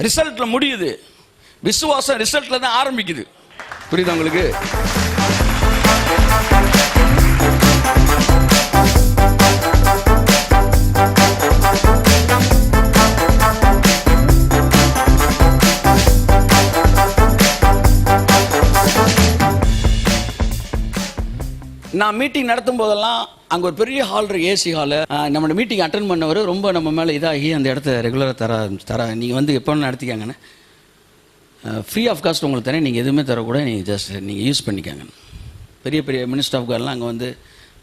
ரிசல்ட்ல முடியுது, விசுவாசம் ரிசல்ட்ல தான் ஆரம்பிக்குது. புரியுதா உங்களுக்கு? நான் மீட்டிங் நடத்தும் போதெல்லாம் அங்கே ஒரு பெரிய ஹால் இருக்கு, ஏசி ஹாலு. நம்மளோட மீட்டிங் அட்டன் பண்ணவர் ரொம்ப நம்ம மேலே இதாகி அந்த இடத்த ரெகுலராக தர நீங்கள் வந்து எப்போ நடத்திக்காங்கன்னு ஃப்ரீ ஆஃப் காஸ்ட் உங்களுக்கு தரேன், நீங்கள் எதுவுமே தரக்கூட, நீங்கள் ஜஸ்ட் நீங்கள் யூஸ் பண்ணிக்காங்க. பெரிய பெரிய மினிஸ்டர் ஆஃப் கார்லாம் அங்கே வந்து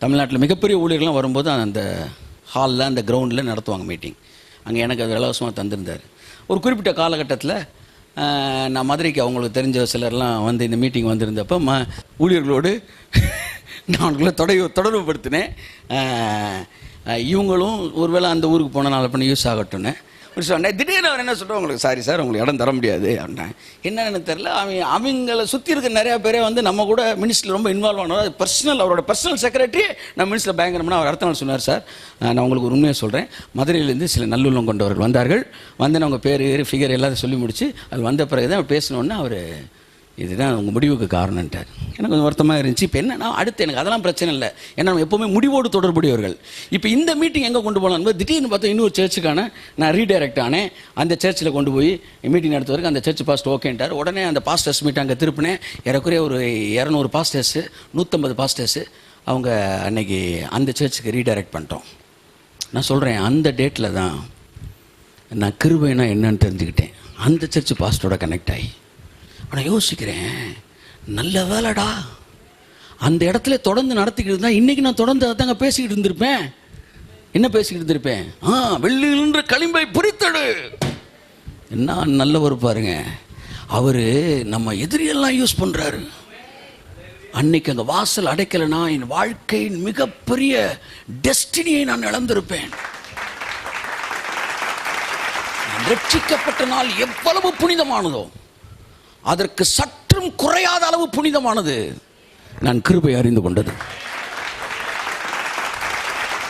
தமிழ்நாட்டில் மிகப்பெரிய ஊழியர்கள்லாம் வரும்போது அந்த ஹாலில் அந்த கிரவுண்டில் நடத்துவாங்க மீட்டிங். அங்கே எனக்கு அது இலவசமாக தந்திருந்தார். ஒரு குறிப்பிட்ட காலகட்டத்தில் நான் மதுரைக்கு அவங்களுக்கு தெரிஞ்ச சிலர்லாம் வந்து இந்த மீட்டிங் வந்திருந்தப்போ ஊழியர்களோடு நான் அவங்களுக்குள்ள தொடர்பு படுத்தினேன். இவங்களும் ஒருவேளை அந்த ஊருக்கு போனால் நாளை பண்ணி யூஸ் ஆகட்டும்னு சொன்னேன். திடீர்னு அவர் என்ன சொல்கிறோம், உங்களுக்கு சாரி சார் உங்களுக்கு இடம் தர முடியாது அப்படின்னேன். என்னன்னு தெரில, அவங்கள சுற்றி இருக்க நிறையா பேரே வந்து நம்ம கூட மினிஸ்ட்ரியில் ரொம்ப இன்வால்வ் ஆனோம். அது பர்சனல், அவரோட பர்சனல் செக்ரட்டரி நம்ம மினிஸ்டரில் பயங்கரம்னா அவர் அடுத்த நாள் சொன்னார், சார் நான் உங்களுக்கு ஒரு உண்மையை சொல்கிறேன், மதுரையிலேருந்து சில நல்லுள்ளம் கொண்டவர்கள் வந்தார்கள், வந்து அவங்க பேர் ஃபிகர் எல்லாத்தையும் சொல்லி முடிச்சு அது வந்த பிறகு தான் பேசணுன்னு அவர் இதுதான் உங்கள் முடிவுக்கு காரணன்ட்டார். எனக்கு கொஞ்சம் வருத்தமாக இருந்துச்சு. இப்போ என்னன்னா அடுத்து எனக்கு அதெல்லாம் பிரச்சனை இல்லை, ஏன்னா நம்ம எப்போவுமே முடிவோடு தொடர்புடையவர்கள். இப்போ இந்த மீட்டிங் எங்கே கொண்டு போகலான்னு திடீர்னு பார்த்தா இன்னொரு சர்ச்சுக்கான நான் ரீடைரக்ட் ஆனேன். அந்த சர்ச்சில் கொண்டு போய் மீட்டிங் நடத்துவதற்கு அந்த சர்ச் பாஸ்ட் ஓகேன்ட்டார். உடனே அந்த பாஸ்டர்ஸ் மீட் அங்கே திருப்பினேன். ஏறக்குறைய ஒரு 200 பாஸ்டர்ஸு 150 பாஸ்டர்ஸு அவங்க அன்னைக்கு அந்த சர்ச்சுக்கு ரீடைரக்ட் பண்ணிட்டோம். நான் சொல்கிறேன், அந்த டேட்டில் தான் நான் கிருபைனா என்னன்னு தெரிஞ்சுக்கிட்டேன். அந்த சர்ச் பாஸ்டரோட கனெக்ட் ஆகி ஆனால் யோசிக்கிறேன், நல்ல வேலைடா அந்த இடத்துல தொடர்ந்து நடத்திக்கிட்டு இருந்தால் இன்றைக்கி நான் தொடர்ந்து அதாங்க பேசிக்கிட்டு இருந்திருப்பேன். என்ன பேசிக்கிட்டு இருந்திருப்பேன்? வெள்ளியின்ற களிம்பை புரித்தடு. என்ன நல்லவர் பாருங்க, அவர் நம்ம எதிரியெல்லாம் யூஸ் பண்ணுறாரு. அன்னைக்கு அந்த வாசல் அடைக்கலைன்னா என் வாழ்க்கையின் மிகப்பெரிய டெஸ்டினியை நான் இழந்திருப்பேன். ரட்சிக்கப்பட்ட நாள் எவ்வளவு புனிதமானதோ அதற்கு சற்றும் குறையாத அளவு புனிதமானது நான் கிருபை அறிந்து கொண்டது.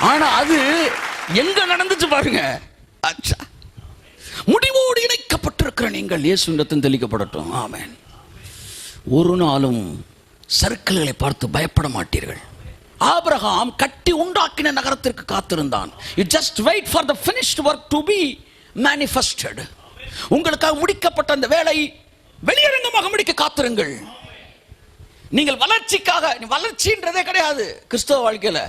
ஆனா அது எங்க நடந்துச்சு பாருங்க. முடிவோடு இணைக்கப்பட்டிருக்கிற நீங்கள் இயேசுவின் தெளிக்கப்படட்டும். ஆமென். ஒரு நாளும் சர்க்கிள்களை பார்த்து பயப்பட மாட்டீர்கள். ஆபிரகாம் கட்டி உண்டாக்கின நகரத்திற்கு காத்திருந்தான். You just wait for the finished work to be manifested. உங்களுக்காக முடிக்கப்பட்ட அந்த வேலை வெளியரங்கமாக முடிக்க காத்திருங்கள். நீங்கள் வளர்ச்சிக்காக, வளர்ச்சின்றதே கிடையாது கிறிஸ்தவ வாழ்க்கையில.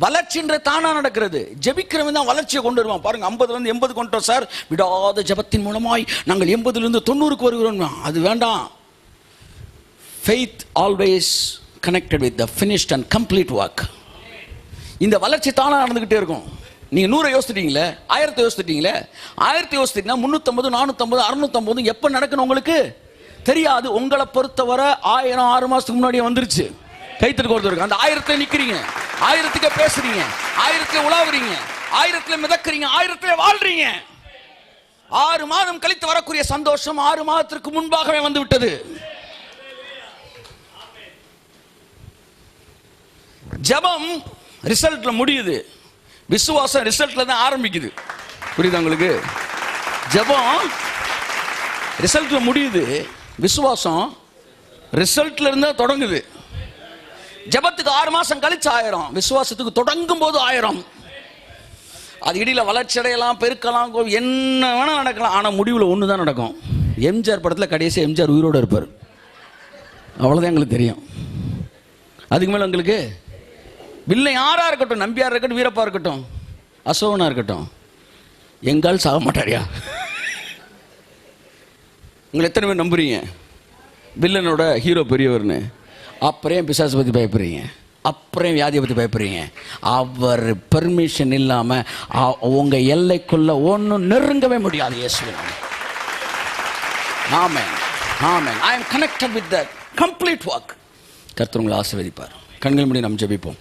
வளர்ச்சின்ற தானா நடக்கிறது. ஜெபிக்கிறவன் தான் வளர்ச்சியை கொண்டு வருவான். பாருங்க, 50லேருந்து 80 கொண்டோம் சார், விடாத ஜெபத்தின் மூலமாய் நாங்கள் 80லேருந்து 90க்கு வருகிறோம். அது வேண்டாம். Faith always connected with the finished and complete work. இந்த வளர்ச்சி தானா நடந்துகிட்டே இருக்கும். நீங்க 100 யோசிச்சிட்டீங்களே, 1000 யோசிச்சிட்டீங்களே, 1000 யோசிச்சிட்டீங்கன்னா 350, 450, 650 எப்ப நடக்கணும் உங்களுக்கு தெரியாது. உங்களை பொறுத்தவரை 1000 6 மாசத்துக்கு முன்னாடியே வந்துருச்சு. கைத்தற்கு ஒருத்தருக்கு அந்த 1000 நிக்கிறீங்க, 1000க்கு பேசுறீங்க, 1000க்கு உலாவுறீங்க, 1000க்கு மிதக்குறீங்க, 1000க்கு வாழ்றீங்க. 6 மாதம் கழித்து வரக்கூடிய சந்தோஷம் 6 மாதத்திற்கு முன்பாகவே வந்து விட்டது. ஜெபம் ரிசல்ட்ல முடியுது, விசுவாசம் ரிசல்ட்ல தான் ஆரம்பிக்குது. புரியுதா உங்களுக்கு? ஜெபம் ரிசல்ட்ல முடியுது, விசுவாசம் ரிசல்ட்ல இருந்தா தொடங்குது. ஜெபத்துக்கு 6 மாசம் கழிச்சு 1000, விசுவாசத்துக்கு தொடங்கும் போது 1000. அது இடையில வளர்ச்சி அடையலாம், பெருக்கலாம், என்ன வேணா நடக்கலாம். ஆனா முடிவுல ஒண்ணுதான் நடக்கும். எம்ஜிஆர் படத்துல கடைசி எம்ஜிஆர் உயிரோட இருப்பார். அவ்வளவுதான் எங்களுக்கு தெரியும். அதுக்கு மேல உங்களுக்கு வில்லை யாரா இருக்கட்டும், நம்பியார் இருக்கட்டும், வீரப்பா இருக்கட்டும், அசோகனா இருக்கட்டும், எங்கால் சாக மாட்டாரியா? உங்களை எத்தனை பேர் நம்புறீங்க வில்லனோட ஹீரோ பெரியவர்னு? அப்புறம் பிசாசை பற்றி பயப்படுறீங்க, அப்புறம் வியாதியை பற்றி பயப்படுறீங்க. அவர் பெர்மிஷன் இல்லாம உங்க எல்லைக்குள்ள ஒன்றும் நெருங்கவே முடியாது. இயேசுவின் ஆமென், ஆமென். I am connected with the complete work. கர்த்தர் உங்களை ஆசீர்வதிப்பார். கண்கள் மூடி நாம் ஜெபிப்போம்.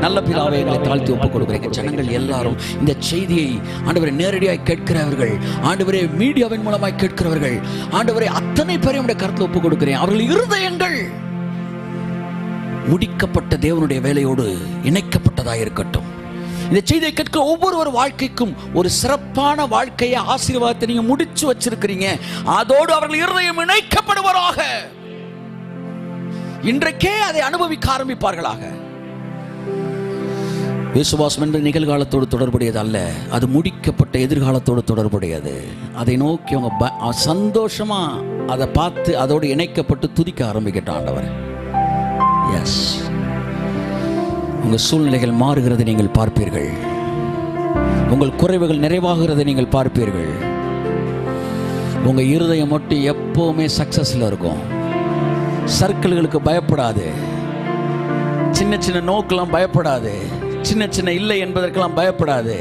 நல்ல பிதாவே, எங்களை தாழ்த்தி ஒப்புக் கொடுக்கிறேன். ஜனங்கள் எல்லாரும் இந்த செய்தியை ஆண்டவரை நேரடியாக கேட்கிறவர்கள், ஆண்டவரே மீடியாவின் மூலமாய் கேட்கிறவர்கள், ஆண்டவரை அத்தனை பேரையும் உடைய கருத்தில் ஒப்புக் கொடுக்கிறேன். அவர்கள் இருதயங்கள் முடிக்கப்பட்ட தேவனுடைய வேலையோடு இணைக்கப்பட்டதாக இருக்கட்டும். இந்த செய்தியை கேட்க ஒவ்வொரு வாழ்க்கைக்கும் ஒரு சிறப்பான வாழ்க்கையை, ஆசீர்வாதத்தை நீங்க முடிச்சு வச்சிருக்கிறீங்க. அதோடு அவர்கள் இருதயம் இணைக்கப்படுவாராக. இன்றைக்கே அதை அனுபவிக்க ஆரம்பிப்பார்களாக. விசுவாசம் என்பது நிகழ்காலத்தோடு தொடர்புடையது அல்ல, அது முடிக்கப்பட்ட எதிர்காலத்தோடு தொடர்புடையது. அதை நோக்கி அவங்க சந்தோஷமா அதை பார்த்து அதோடு இணைக்கப்பட்டு துதிக்க ஆரம்பிக்கட்டும் ஆண்டவர். எஸ், உங்கள் சூழ்நிலைகள் மாறுகிறதை நீங்கள் பார்ப்பீர்கள். உங்கள் குறைவுகள் நிறைவாகிறதை நீங்கள் பார்ப்பீர்கள். உங்கள் இருதயம் மட்டும் எப்போவுமே சக்சஸில் இருக்கும். சர்க்கிள்களுக்கு பயப்படாது, சின்ன சின்ன நோக்கெல்லாம் பயப்படாது, சின்ன சின்ன இல்லை என்பதற்கெல்லாம் பயப்படாது.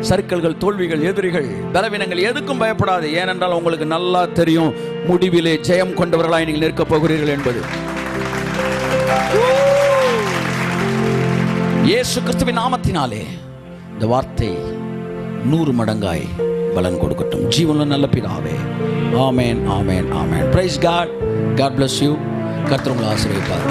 சர்க்கிள்கள், தோல்விகள், எதிரிகள், பலவீனங்கள் எதுக்கும் பயப்படாது. ஏனென்றால் உங்களுக்கு நல்லா தெரியும் முடிவிலே ஜெயம் கொண்டவர்களாய் நீங்கள் நிற்கப் போகிறீர்கள் என்பது. இயேசு கிறிஸ்துவின் நாமத்தினாலே இந்த வார்த்தை 100 மடங்காய் பலன் கொடுக்கட்டும். ஜீவனுள்ள நல்ல பிதாவே, ஆமென், ஆமென், ஆமென். Praise God. God bless you. கர்த்தர் உங்களை ஆசீர்வதிப்பார்.